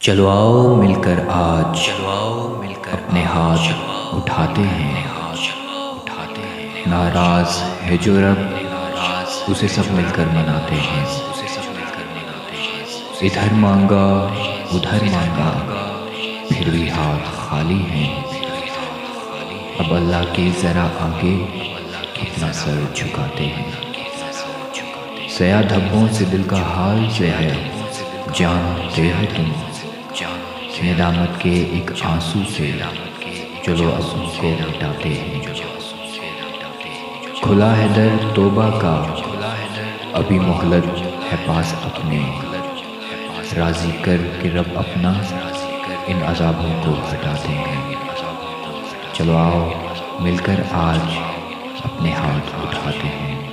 چلو آؤ مل کر آج اپنے ہاتھ اٹھاتے ہیں، ناراض ہے جو رب اسے سب مل کر مناتے ہیں۔ ادھر مانگا ادھر مانگا پھر بھی ہاتھ خالی ہیں، اب اللہ کے ذرا آگے اپنا سر جھکاتے ہیں۔ سیاہ دھبوں سے دل کا حال سے ہے، جانتے ہو تم ندامت کے ایک آنسو سے چلو اب ان کو مٹاتے ہیں۔ کھلا ہے در توبہ کا، ابھی مہلت ہے پاس اپنے، راضی کر کے رب اپنا ان عذابوں کو ہٹاتے ہیں۔ چلو آؤ مل کر آج اپنے ہاتھ اٹھاتے ہیں۔